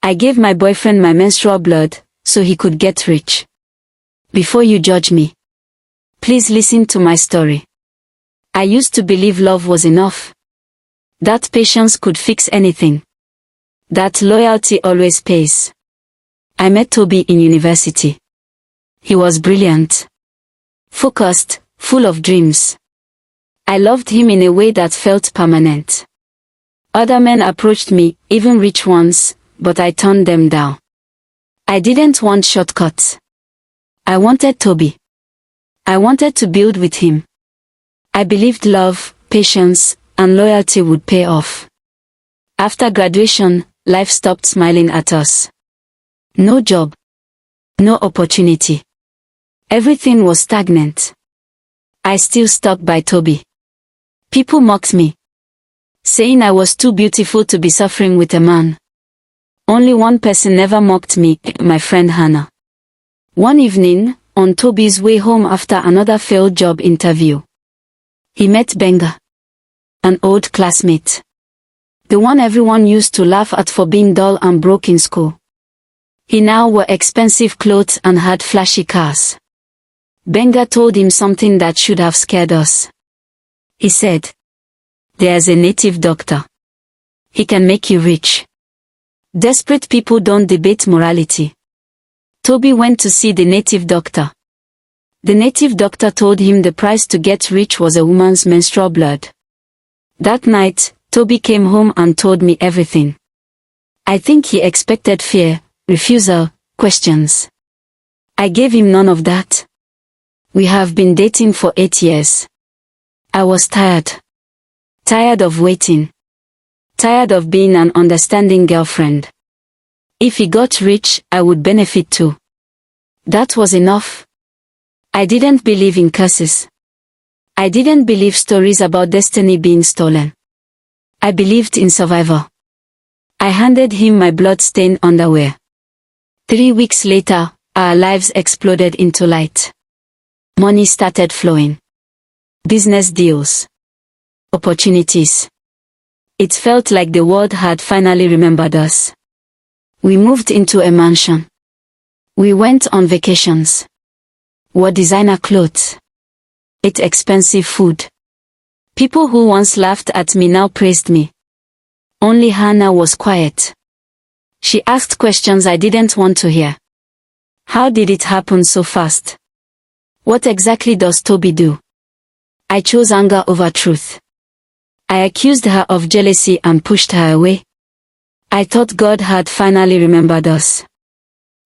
I gave my boyfriend my menstrual blood, so he could get rich. Before you judge me, please listen to my story. I used to believe love was enough. That patience could fix anything. That loyalty always pays. I met Tobi in university. He was brilliant, focused, full of dreams. I loved him in a way that felt permanent. Other men approached me, even rich ones, but I turned them down. I didn't want shortcuts. I wanted Tobi. I wanted to build with him. I believed love, patience, and loyalty would pay off. After graduation, life stopped smiling at us. No job. No opportunity. Everything was stagnant. I still stuck by Tobi. People mocked me, saying I was too beautiful to be suffering with a man. Only one person never mocked me, my friend Hannah. One evening, on Tobi's way home after another failed job interview, he met Gbenga, an old classmate. The one everyone used to laugh at for being dull and broke in school. He now wore expensive clothes and had flashy cars. Gbenga told him something that should have scared us. He said, "There's a native doctor. He can make you rich." Desperate people don't debate morality. Tobi went to see the native doctor. The native doctor told him the price to get rich was a woman's menstrual blood. That night, Tobi came home and told me everything. I think he expected fear, refusal, questions. I gave him none of that. We have been dating for 8 years. I was tired. Tired of waiting. Tired of being an understanding girlfriend. If he got rich, I would benefit too. That was enough. I didn't believe in curses. I didn't believe stories about destiny being stolen. I believed in survival. I handed him my blood-stained underwear. 3 weeks later, our lives exploded into light. Money started flowing. Business deals. Opportunities. It felt like the world had finally remembered us. We moved into a mansion. We went on vacations. Wore designer clothes. Ate expensive food. People who once laughed at me now praised me. Only Hannah was quiet. She asked questions I didn't want to hear. How did it happen so fast? What exactly does Tobi do? I chose anger over truth. I accused her of jealousy and pushed her away. I thought God had finally remembered us.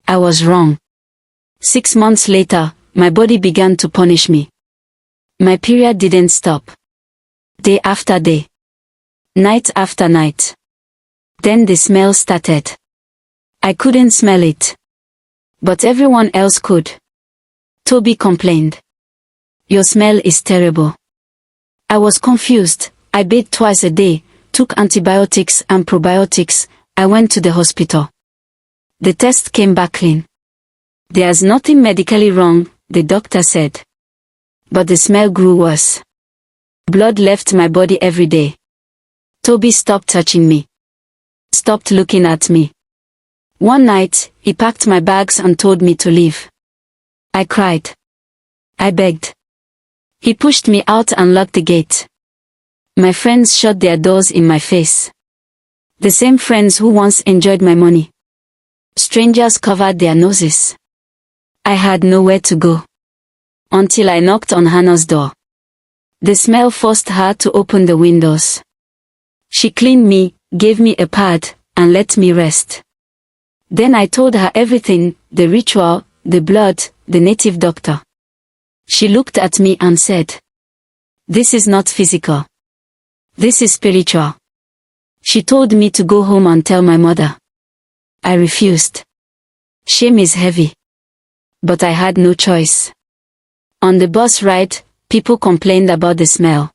I was wrong. 6 months later, my body began to punish me. My period didn't stop. Day after day. Night after night. Then the smell started. I couldn't smell it. But everyone else could. Tobi complained. "Your smell is terrible." I was confused. I bathed twice a day, took antibiotics and probiotics. I went to the hospital. The test came back clean. "There's nothing medically wrong," the doctor said. But the smell grew worse. Blood left my body every day. Tobi stopped touching me. Stopped looking at me. One night, he packed my bags and told me to leave. I cried. I begged. He pushed me out and locked the gate. My friends shut their doors in my face. The same friends who once enjoyed my money. Strangers covered their noses. I had nowhere to go. Until I knocked on Hannah's door. The smell forced her to open the windows. She cleaned me, gave me a pad, and let me rest. Then I told her everything, the ritual, the blood, the native doctor. She looked at me and said, "This is not physical. This is spiritual." She told me to go home and tell my mother. I refused. Shame is heavy. But I had no choice. On the bus ride, people complained about the smell.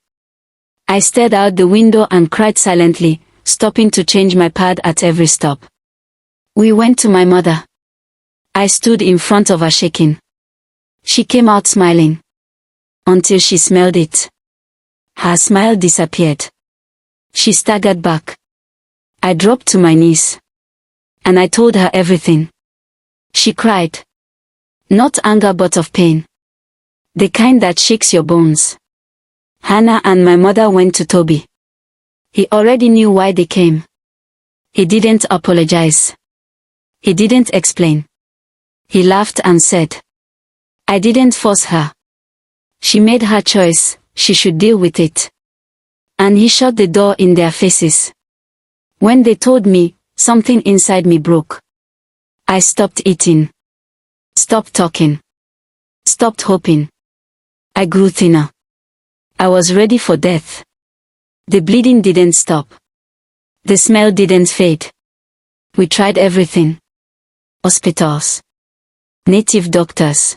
I stared out the window and cried silently, stopping to change my pad at every stop. We went to my mother. I stood in front of her shaking. She came out smiling. Until she smelled it. Her smile disappeared. She staggered back. I dropped to my knees. and I told her everything. She cried. Not anger but of pain. The kind that shakes your bones. Hannah and my mother went to Tobi. He already knew why they came. He didn't apologize. He didn't explain. He laughed and said, I didn't force her. She made her choice, she should deal with it. And he shut the door in their faces. When they told me, something inside me broke. I stopped eating. Stopped talking. Stopped hoping. I grew thinner. I was ready for death. The bleeding didn't stop. The smell didn't fade. We tried everything. Hospitals. Native doctors.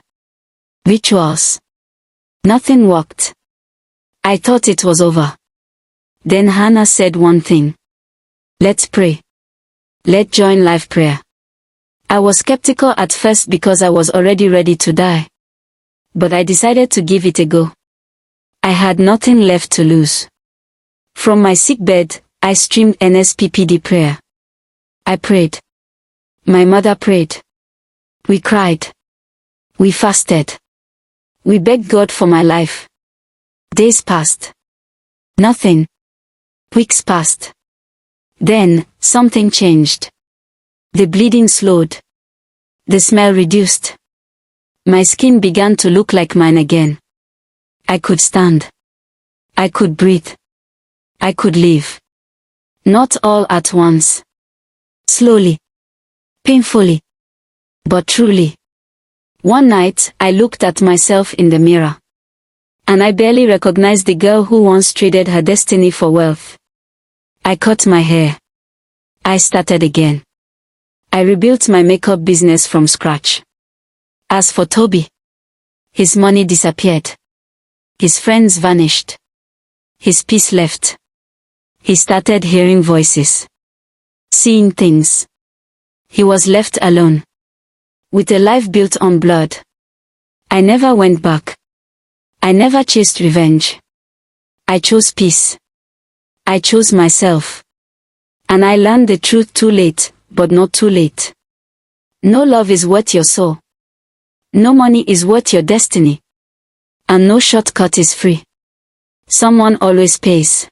Rituals. Nothing worked. I thought it was over. Then Hannah said one thing. Let's pray. Let's join live prayer. I was skeptical at first because I was already ready to die. But I decided to give it a go. I had nothing left to lose. From my sickbed, I streamed NSPPD prayer. I prayed. My mother prayed. We cried. We fasted. We begged God for my life. Days passed. Nothing. Weeks passed. Then, something changed. The bleeding slowed. The smell reduced. My skin began to look like mine again. I could stand. I could breathe. I could live. Not all at once. Slowly. Painfully. But truly. One night, I looked at myself in the mirror. And I barely recognized the girl who once traded her destiny for wealth. I cut my hair. I started again. I rebuilt my makeup business from scratch. As for Tobi, his money disappeared. His friends vanished. His peace left. He started hearing voices. Seeing things. He was left alone. With a life built on blood. I never went back. I never chased revenge. I chose peace. I chose myself. And I learned the truth too late, but not too late. No love is worth your soul. No money is worth your destiny. And no shortcut is free. Someone always pays.